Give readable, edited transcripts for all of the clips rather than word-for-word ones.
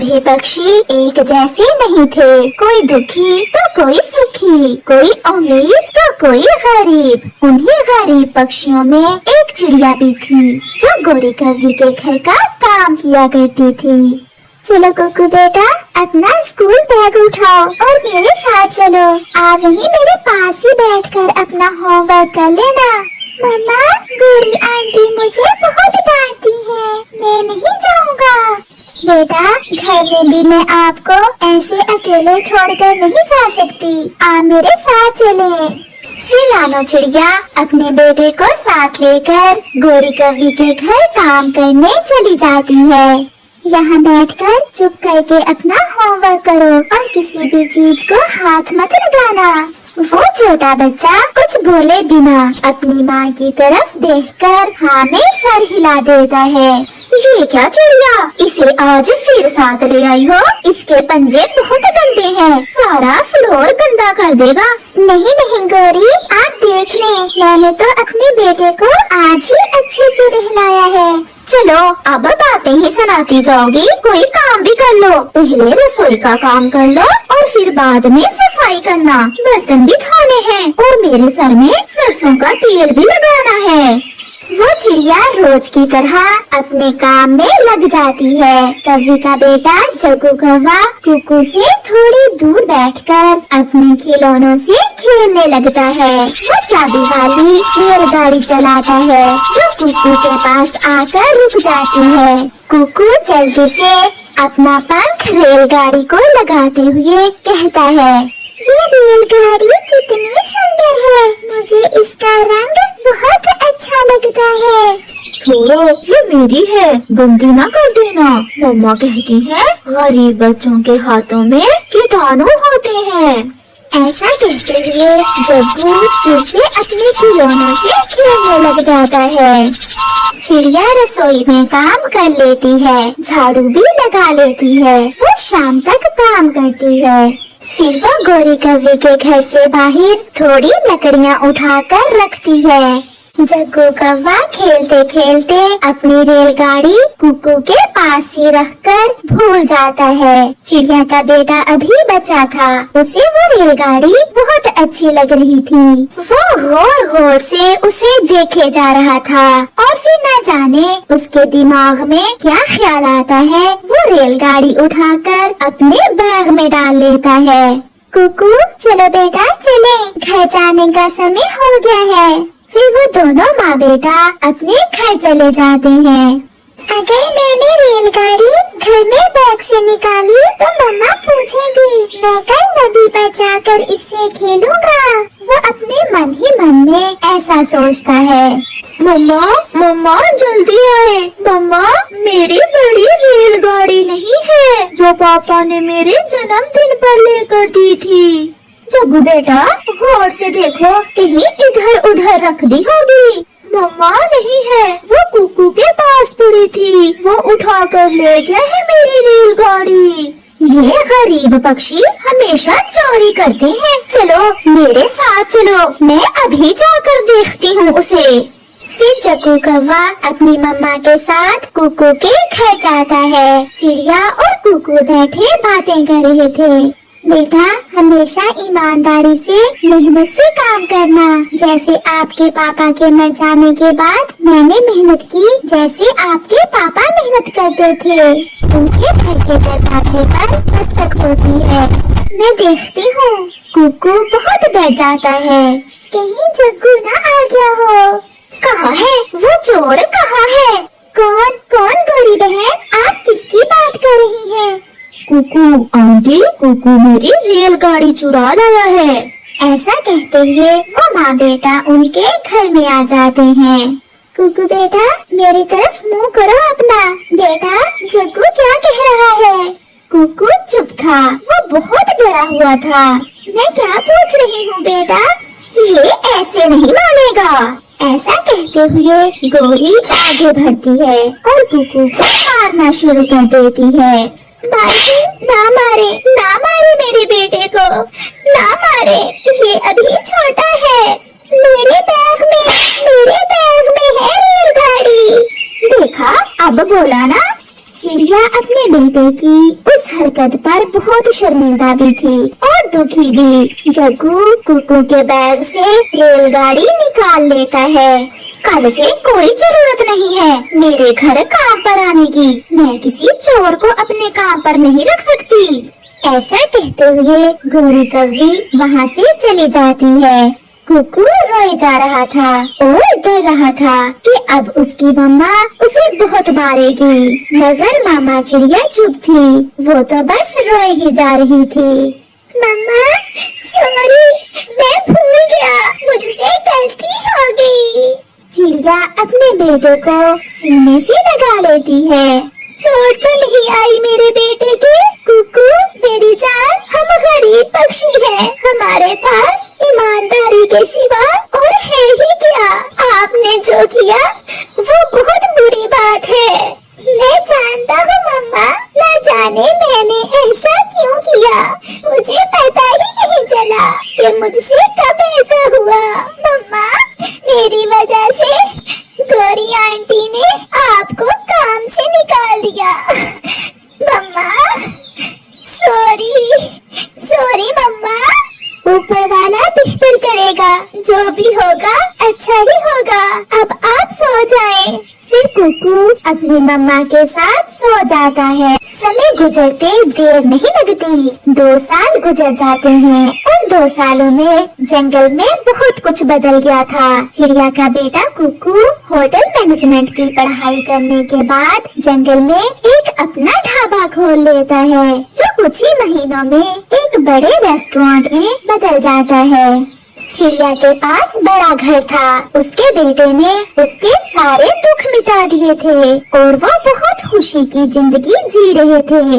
सभी पक्षी एक जैसे नहीं थे। कोई दुखी तो कोई सुखी, कोई अमीर तो कोई गरीब। उन्हीं गरीब पक्षियों में एक चिड़िया भी थी जो गोरी कौवी के घर का काम किया करती थी। चलो कुकू बेटा, अपना स्कूल बैग उठाओ और मेरे साथ चलो। आप वहीं मेरे पास ही बैठकर अपना होमवर्क कर लेना। मम्मा, गोरी आंटी मुझे बहुत डांटती है, मैं नहीं जाऊंगा। बेटा, घर में भी मैं आपको ऐसे अकेले छोड़कर नहीं जा सकती। आप मेरे साथ चलें। फिर रानो चिड़िया अपने बेटे को साथ लेकर गोरी कौवी के घर काम करने चली जाती है। यहाँ बैठकर चुप करके अपना होमवर्क करो और किसी भी चीज को हाथ मत लगाना। वो छोटा बच्चा कुछ बोले बिना अपनी माँ की तरफ देखकर हाँ में सर हिला देता है। ये क्या चिड़िया, इसे आज फिर साथ ले आई हो? इसके पंजे बहुत गंदे हैं, सारा फ्लोर गंदा कर देगा। नहीं नहीं गोरी, आप देख लें, मैंने तो अपने बेटे को आज ही अच्छे से नहलाया है। चलो अब बातें ही सुनाती जाओगी, कोई काम भी कर लो। पहले रसोई का काम कर लो और फिर बाद में सफाई करना। बर्तन भी धोने हैं और मेरे सर में सरसों का तेल भी लगाना है। वो चिड़िया रोज की तरह अपने काम में लग जाती है। कौवी का बेटा जग्गू कौवा कुकू से थोड़ी दूर बैठकर अपने खिलौनों से खेलने लगता है। वो चाबी वाली रेलगाड़ी चलाता है जो कुकू के पास आकर रुक जाती है। कुकू जल्दी से अपना पंख रेलगाड़ी को लगाते हुए कहता है, ये रेलगाड़ी कितनी सुंदर है, मुझे इसका रंग बहुत अच्छा लगता है। छोड़ो, ये मेरी है, गंदी ना कर देना। मम्मा कहती है गरीब बच्चों के हाथों में कीटाणु होते हैं। ऐसा कहते हुए जग्गू फिर से अपने खिलौनों से खेलने लग जाता है। चिड़िया रसोई में काम कर लेती है, झाड़ू भी लगा लेती है। वो शाम तक काम करती है। फिर वो गोरी कौवी के घर से बाहर थोड़ी लकड़ियाँ उठाकर रखती है। जग्गू कौवा खेलते खेलते अपनी रेलगाड़ी कुकू के पास ही रखकर भूल जाता है। चिड़िया का बेटा अभी बचा था, उसे वो रेलगाड़ी बहुत अच्छी लग रही थी। वो गौर गौर से उसे देखे जा रहा था और फिर न जाने उसके दिमाग में क्या ख्याल आता है, वो रेलगाड़ी उठाकर अपने बैग में डाल लेता है। कुकू, चलो बेटा चले, घर जाने का समय हो गया है। फिर वो दोनों माँ बेटा अपने घर चले जाते हैं। अगर मैंने रेलगाड़ी घर में बैग से निकाली तो मम्मा पूछेगी, मैं कल नदी पर जाकर इससे खेलूंगा। वो अपने मन ही मन में ऐसा सोचता है। मम्मा, मम्मा जल्दी आए। मम्मा, मेरी बड़ी रेलगाड़ी नहीं है जो पापा ने मेरे जन्मदिन पर लेकर दी थी। जग्गू बेटा, गौर से देखो, कहीं इधर उधर रख दी होगी। मम्मा नहीं है, वो कुकू के पास पड़ी थी, वो उठा कर ले गया है मेरी रेलगाड़ी। ये गरीब पक्षी हमेशा चोरी करते हैं। चलो मेरे साथ चलो, मैं अभी जाकर देखती हूँ उसे। फिर जग्गू कौवा अपनी मम्मा के साथ कुकू के घर जाता है। चिड़िया और कुकू बैठे बातें कर रहे थे। बेटा, हमेशा ईमानदारी से मेहनत से काम करना, जैसे आपके पापा के मर जाने के बाद मैंने मेहनत की, जैसे आपके पापा मेहनत करते थे। उनके घर के दरवाजे पर दस्तक होती है, मैं देखती हूँ। कुकू बहुत डर जाता है, कहीं जग्गू न आ गया हो। कहाँ है वो चोर, कहाँ है? कौन कौन गोरी बहन, आप किसकी बात कर रही हैं? कुकू आंटी, कुकू मेरी रेलगाड़ी चुरा लाया है। ऐसा कहते हुए वो माँ बेटा उनके घर में आ जाते हैं। कुकू बेटा, मेरी तरफ मुंह करो अपना। बेटा, जग्गू क्या कह रहा है? कुकू चुप था, वो बहुत डरा हुआ था। मैं क्या पूछ रही हूँ बेटा? ये ऐसे नहीं मानेगा। ऐसा कहते हुए गोरी आगे बढ़ती है और कुकू को मारना शुरू कर देती है। ना मारे मेरे बेटे को, ना मारे, ये अभी छोटा है। मेरे बैग में है रेलगाड़ी। देखा, अब बोला ना। चिड़िया अपने बेटे की उस हरकत पर बहुत शर्मिंदा भी थी और दुखी भी। जग्गू कुकू के बैग से रेलगाड़ी निकाल लेता है। कल से कोई जरूरत नहीं है मेरे घर काम पर आने की। मैं किसी चोर को अपने काम पर नहीं रख सकती। ऐसा कहते हुए गोरी कौवी वहाँ से चली जाती है। कुकू रोए जा रहा था और डर रहा था कि अब उसकी मम्मा उसे बहुत मारेगी, मगर मामा चिड़िया चुप थी। वो तो बस रोए ही जा रही थी। मम्मा सॉरी, मैं भूल गया, मुझसे गलती हो गई। चिड़िया अपने बेटे को सीने से लगा लेती है। चोट तो नहीं आई मेरे बेटे के? कुकू मेरी जान, हम गरीब पक्षी हैं, हमारे पास ईमानदारी के सिवा और है ही क्या? आपने जो किया वो बहुत बुरी बात है। मैं जानता हूँ मम्मा, न जाने मैंने ऐसा क्यों किया। मुझे पता ही नहीं चला कि मुझसे कब ऐसा हुआ। मम्मा मेरी वजह से गौरी आंटी ने आपको काम से निकाल दिया। मम्मा सॉरी मम्मा। ऊपर वाला बेहतर करेगा, जो भी होगा अच्छा ही होगा। अब आप सो जाएं। फिर कुकू अपनी मम्मा के साथ सो जाता है। समय गुजरते देर नहीं लगती। 2 साल गुजर जाते हैं। उन 2 सालों में जंगल में बहुत कुछ बदल गया था। चिड़िया का बेटा कुकू होटल मैनेजमेंट की पढ़ाई करने के बाद जंगल में एक अपना ढाबा खोल लेता है, जो कुछ ही महीनों में एक बड़े रेस्टोरेंट में बदल जाता है। चिड़िया के पास बड़ा घर था। उसके बेटे ने उसके सारे दुख मिटा दिए थे और वो बहुत खुशी की जिंदगी जी रहे थे।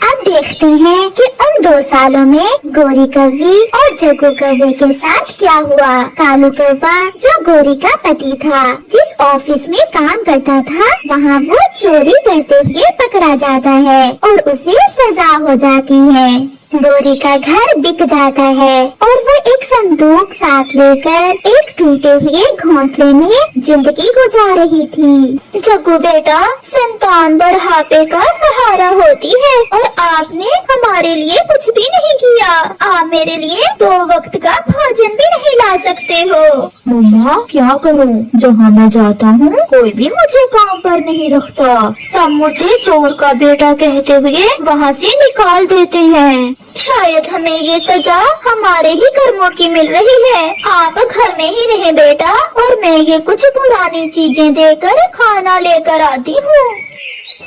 अब देखते हैं कि उन 2 सालों में गोरी कौवी और जग्गू कौवे के साथ क्या हुआ। कालू कौवा जो गोरी का पति था, जिस ऑफिस में काम करता था, वहाँ वो चोरी करते हुए पकड़ा जाता है और उसे सजा हो जाती है। गोरी का घर बिक जाता है और वो एक संदूक साथ लेकर एक टूटे हुए घोंसले में जिंदगी गुजार रही थी। जग्गू बेटा, संतान बुढ़ापे का सहारा होती है और आपने हमारे लिए कुछ भी नहीं किया। आप मेरे लिए 2 वक्त का भोजन भी नहीं ला सकते हो। मम्मा क्या करूं? जहाँ मैं जाता हूँ कोई भी मुझे काम पर नहीं रखता। सब मुझे चोर का बेटा कहते हुए वहाँ से निकाल देते हैं। शायद हमें ये सजा हमारे ही कर्मों की मिल रही है। आप घर में ही रहे बेटा, और मैं ये कुछ पुरानी चीजें देकर खाना लेकर आती हूँ।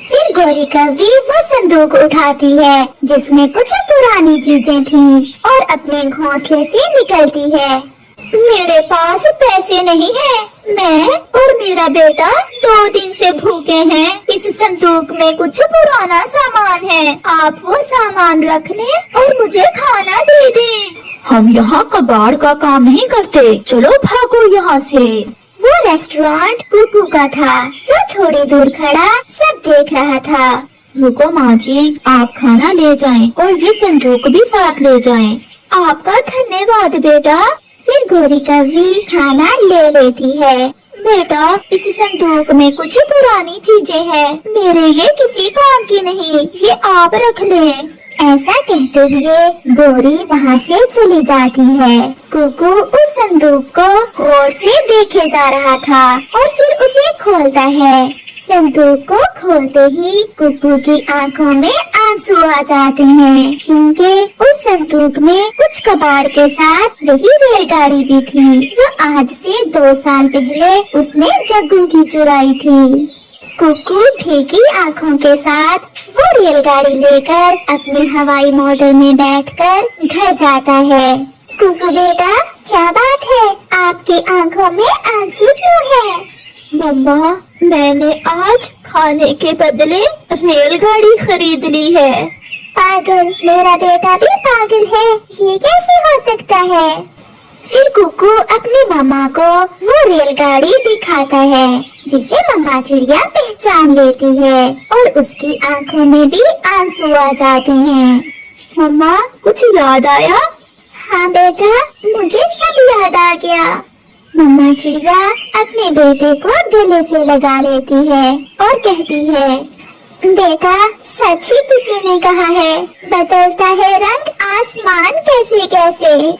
फिर गोरी कौवी वो संदूक उठाती है जिसमें कुछ पुरानी चीजें थीं और अपने घोंसले से निकलती है। मेरे पास पैसे नहीं है। मैं और मेरा बेटा 2 दिन से भूखे हैं। इस संदूक में कुछ पुराना सामान है। आप वो सामान रख लें और मुझे खाना दे दें। हम यहाँ कबाड़ का काम नहीं करते, चलो भागो यहाँ से। वो रेस्टोरेंट कुकू का था, जो थोड़ी दूर खड़ा सब देख रहा था। रुको माँ जी, आप खाना ले जाएं और ये संदूक भी साथ ले जाएं। आपका धन्यवाद बेटा। फिर गोरी कौवी खाना ले लेती है। बेटा, इस संदूक में कुछ पुरानी चीजें हैं, मेरे ये किसी काम की नहीं, ये आप रख लें। ऐसा कहते हुए गोरी वहाँ से चली जाती है। कुकू उस संदूक को गौर से देखे जा रहा था और फिर उसे खोलता है। संदूक को खोलते ही कुकू की आंखों में आंसू आ जाते हैं, क्योंकि उस संदूक में कुछ कबाड़ के साथ वही रेलगाड़ी भी थी, जो आज से 2 साल पहले उसने जग्गू की चुराई थी। कुकू भीगी आंखों के साथ वो रेलगाड़ी लेकर अपने हवाई मोटर में बैठकर घर जाता है। कुकू बेटा, क्या बात है, आपकी आंखों में आंसू क्यों है? मम्मा, मैंने आज खाने के बदले रेलगाड़ी खरीद ली है। पागल, मेरा बेटा भी पागल है, ये कैसे हो सकता है? फिर कुकू अपनी मम्मा को वो रेलगाड़ी दिखाता है, जिसे मम्मा चिड़िया पहचान लेती है और उसकी आंखों में भी आंसू आ जाते हैं। मम्मा, कुछ याद आया? हाँ बेटा, मुझे सब याद आ गया। मम्मा चिड़िया अपने बेटे को गले से लगा लेती है और कहती है, बेटा, सच ही किसी ने कहा है, बदलता है रंग आसमान कैसे कैसे।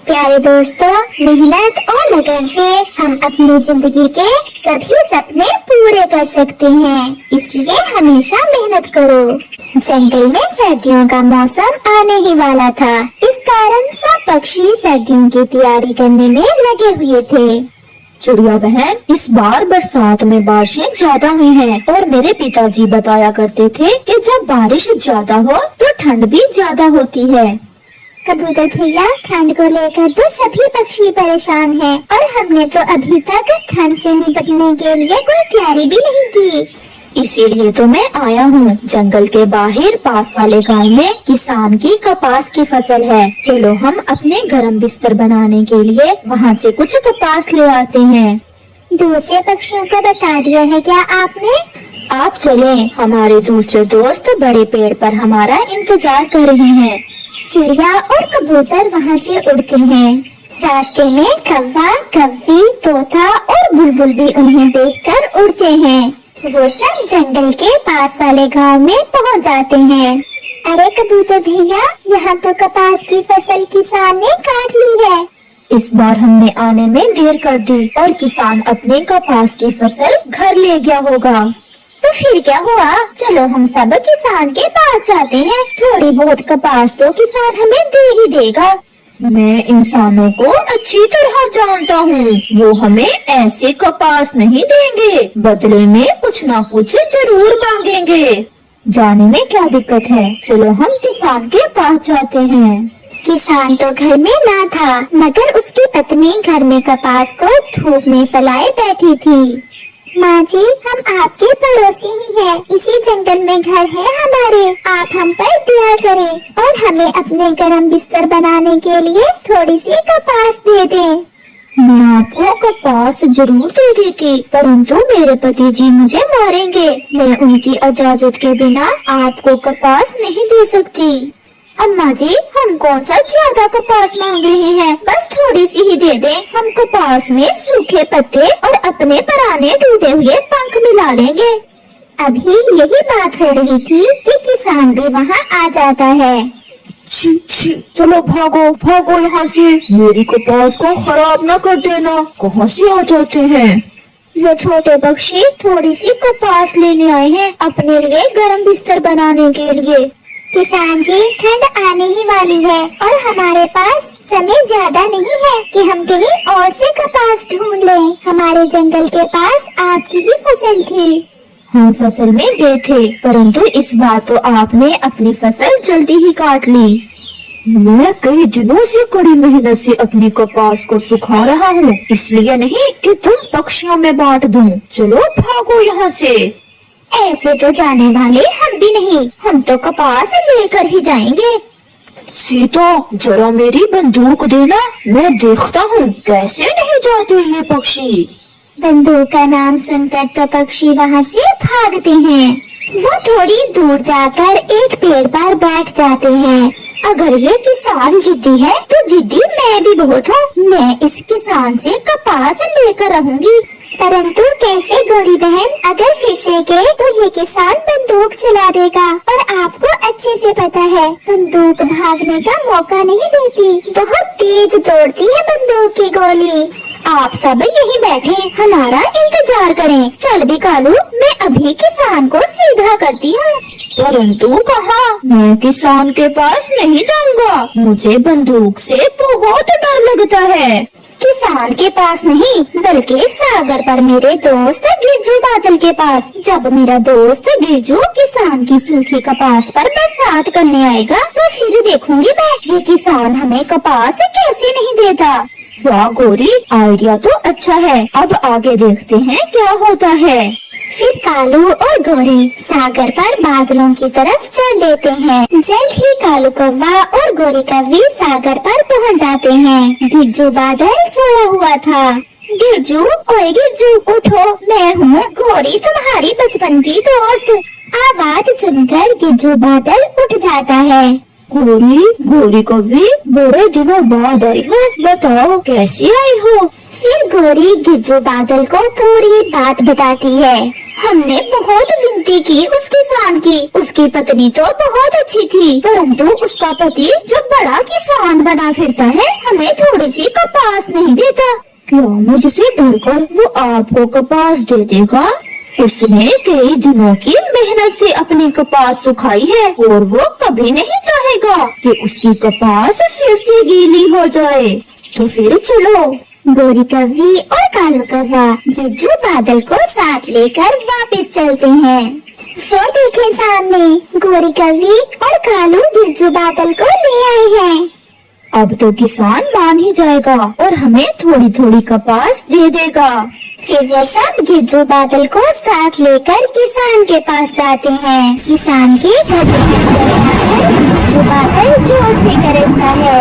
प्यारे दोस्तों, मेहनत और लगन से हम अपनी जिंदगी के सभी सपने पूरे कर सकते हैं, इसलिए हमेशा मेहनत करो। जंगल में सर्दियों का मौसम आने ही वाला था, इस कारण सब पक्षी सर्दियों की तैयारी करने में लगे हुए थे। चिड़िया बहन, इस बार बरसात में बारिशें ज्यादा हुई हैं और मेरे पिताजी बताया करते थे कि जब बारिश ज्यादा हो तो ठंड भी ज्यादा होती है। कबूतर भैया, ठंड को लेकर तो सभी पक्षी परेशान हैं और हमने तो अभी तक ठंड से निपटने के लिए कोई तैयारी भी नहीं की। इसीलिए तो मैं आया हूँ। जंगल के बाहर पास वाले गांव में किसान की कपास की फसल है। चलो हम अपने गरम बिस्तर बनाने के लिए वहाँ से कुछ कपास ले आते हैं। दूसरे पक्षियों को बता दिया है क्या आपने? आप चलें, हमारे दूसरे दोस्त बड़े पेड़ पर हमारा इंतजार कर रहे हैं। चिड़िया और कबूतर वहाँ से उड़ते हैं। रास्ते में कौवा, कव्वी, तोता और बुलबुल भी उन्हें देखकर उड़ते हैं। वो सब जंगल के पास वाले गांव में पहुंच जाते हैं। अरे कबूतर भैया, यहाँ तो कपास की फसल किसान ने काट ली है। इस बार हमने आने में देर कर दी और किसान अपने कपास की फसल घर ले गया होगा। तो फिर क्या हुआ? चलो हम सब किसान के पास जाते हैं, थोड़ी बहुत कपास तो किसान हमें दे ही देगा। मैं इंसानों को अच्छी तरह जानता हूँ, वो हमें ऐसे कपास नहीं देंगे, बदले में कुछ ना कुछ जरूर मांगेंगे। जाने में क्या दिक्कत है, चलो हम किसान के पास जाते हैं। किसान तो घर में ना था, मगर उसकी पत्नी घर में कपास को धूप में फैलाए बैठी थी। माँ जी, हम आपके पड़ोसी ही हैं, इसी जंगल में घर है हमारे, आप हम पर दया करें और हमें अपने गरम बिस्तर बनाने के लिए थोड़ी सी कपास दे दें। मैं आपको कपास जरूर दे देती, परंतु मेरे पति जी मुझे मारेंगे। मैं उनकी इजाजत के बिना आपको कपास नहीं दे सकती। अम्मा जी, हम कौन सा ज्यादा कपास मांग रहे हैं, बस थोड़ी सी ही दे दें। हम कपास में सूखे पत्ते और अपने पुराने टूटे हुए पंख मिला लेंगे। अभी यही बात हो रही थी कि किसान भी वहाँ आ जाता है। छी छी, चलो भागो भागो यहाँ से, मेरी कपास को खराब न कर देना। कहाँ से आ जाते हैं? वो छोटे पक्षी थोड़ी सी कपास लेने आए हैं अपने लिए गरम बिस्तर बनाने के लिए। किसान जी, ठंड आने ही वाली है और हमारे पास समय ज्यादा नहीं है कि हम कहीं और से कपास ढूंढ लें। हमारे जंगल के पास आपकी ही फसल थी। हम फसल में गए थे, परंतु इस बार तो आपने अपनी फसल जल्दी ही काट ली। मैं कई दिनों से कड़ी मेहनत से अपनी कपास को सुखा रहा हूँ, इसलिए नहीं कि तुम पक्षियों में बांट दूं। चलो भागो यहाँ से। ऐसे तो जाने वाले हम भी नहीं, हम तो कपास लेकर ही जाएंगे। सीता, जरा मेरी बंदूक देना, मैं देखता हूँ कैसे नहीं जाते ये पक्षी। बंदूक का नाम सुनकर तो पक्षी वहाँ से भागते हैं। वो थोड़ी दूर जाकर एक पेड़ पर बैठ जाते हैं। अगर ये किसान जिद्दी है तो जिद्दी मैं भी बहुत हूँ। मैं इस किसान से कपास लेकर रहूंगी। परंतु कैसे गोरी बहन, अगर फिर से गए तो ये किसान बंदूक चला देगा और आपको अच्छे से पता है बंदूक भागने का मौका नहीं देती, बहुत तेज दौड़ती है बंदूक की गोली। आप सब यहीं बैठे हमारा इंतजार करें। चल भी कालू, मैं अभी किसान को सीधा करती हूँ। परंतु कहाँ? मैं किसान के पास नहीं जाऊंगा, मुझे बंदूक से बहुत डर लगता है। किसान के पास नहीं, बल्कि सागर पर मेरे दोस्त गिरजू बादल के पास। जब मेरा दोस्त गिरजू किसान की सूखी कपास पर बरसात करने आएगा तो फिर देखूंगी मैं ये किसान हमें कपास कैसे नहीं देता। वाह गोरी, आइडिया तो अच्छा है, अब आगे देखते हैं क्या होता है। फिर कालू और गोरी सागर पर बादलों की तरफ चल देते हैं। जल्द ही कालू कौवा और गोरी कव्वी सागर पर पहुंच जाते हैं। गिरजू बादल सोया हुआ था। गिरजू, ओए गिरजू, उठो, मैं हूँ गोरी, तुम्हारी बचपन की दोस्त। आवाज सुनकर गिरजू बादल उठ जाता है। गोरी कव्वी, बड़े दिनों बाद आई हो, बताओ कैसी आई हो? फिर गोरी गिरजू बादल को पूरी बात बताती है। हमने बहुत विनती की उस किसान की। उसकी पत्नी तो बहुत अच्छी थी, परंतु उसका पति जो बड़ा किसान बना फिरता है हमें थोड़ी सी कपास नहीं देता। क्या मुझसे डरकर वो आपको कपास दे देगा? उसने कई दिनों की मेहनत से अपनी कपास सुखाई है और वो कभी नहीं चाहेगा कि उसकी कपास फिर से गीली हो जाए। तो फिर चलो। गोरी कव्वी और कालू कौवा गिरजू बादल को साथ लेकर वापस चलते हैं। वो देखे सामने गोरी कव्वी और कालू गिरजू बादल को ले आए हैं। अब तो किसान मान ही जाएगा और हमें थोड़ी थोड़ी कपास दे देगा। फिर वो सब गिरजू बादल को साथ लेकर किसान के पास जाते हैं। किसान के घर गिरजू बादल जोर से गरजता है।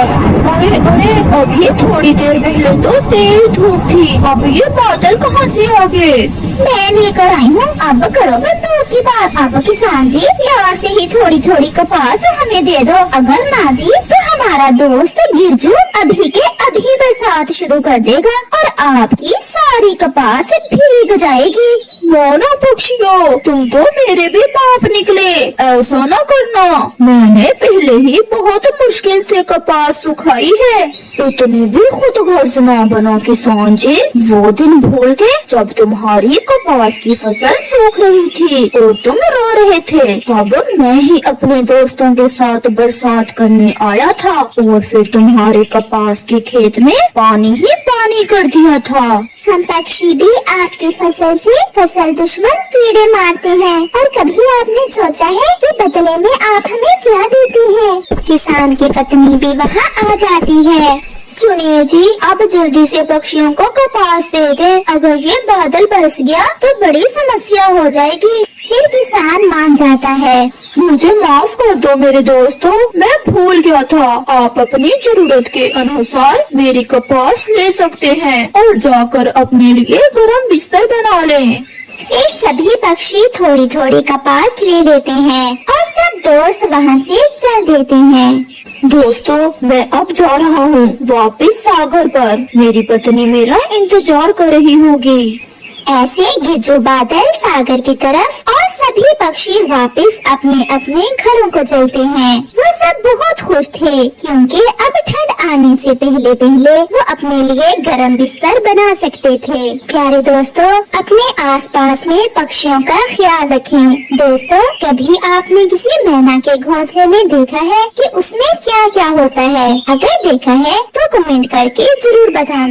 अरे अरे, अभी थोड़ी देर पहले तो तेज धूप थी, अब ये बादल कहाँ से आ गए? मैं लेकर आई हूँ, अब करो बंदूक की बात। अब किसान जी प्यार से ही थोड़ी थोड़ी कपास हमें दे दो, अगर ना दी तो हमारा दोस्त गिरजू अभी के अभी बरसात शुरू कर देगा और आपकी सारी कपास भीग जाएगी। मोना पक्षियों, तुम तो मेरे भी बाप निकले, ऐसा न करना। मैंने पहले ही बहुत मुश्किल से कपास सुखाई है। इतने भी खुद गर्ज ना बना किसान जी। वो दिन भूल गए जब तुम्हारी कपास की फसल सूख रही थी और तुम रो रहे थे, तब मैं ही अपने दोस्तों के साथ बरसात करने आया था और फिर तुम्हारे कपास के खेत में पानी ही पानी कर दिया था। हम पक्षी भी आपकी फसल से फसल दुश्मन कीड़े मारते हैं, और कभी आपने सोचा है कि बदले में आप हमें क्या देती हैं? किसान की पत्नी भी वहाँ आ जाती है। सुनिए जी, अब जल्दी से पक्षियों को कपास दे दें, अगर ये बादल बरस गया तो बड़ी समस्या हो जाएगी। फिर किसान मान जाता है। मुझे माफ कर दो मेरे दोस्तों, मैं भूल गया था। आप अपनी जरूरत के अनुसार मेरी कपास ले सकते हैं और जाकर अपने लिए गर्म बिस्तर बना लें। फिर सभी पक्षी थोड़ी थोड़ी कपास ले लेते हैं और सब दोस्त वहाँ से चल देते हैं। दोस्तों, मैं अब जा रहा हूँ वापस सागर पर। मेरी पत्नी मेरा इंतजार कर रही होगी। ऐसे गिरजू बादल सागर की तरफ और सभी पक्षी वापस अपने अपने घरों को चलते हैं। वो सब बहुत खुश थे क्योंकि अब ठंड आने से पहले पहले वो अपने लिए गर्म बिस्तर बना सकते थे। प्यारे दोस्तों, अपने आसपास में पक्षियों का ख्याल रखें। दोस्तों, कभी आपने किसी मैना के घोंसले में देखा है कि उसमें क्या क्या होता है? अगर देखा है तो कमेंट करके जरूर बताना।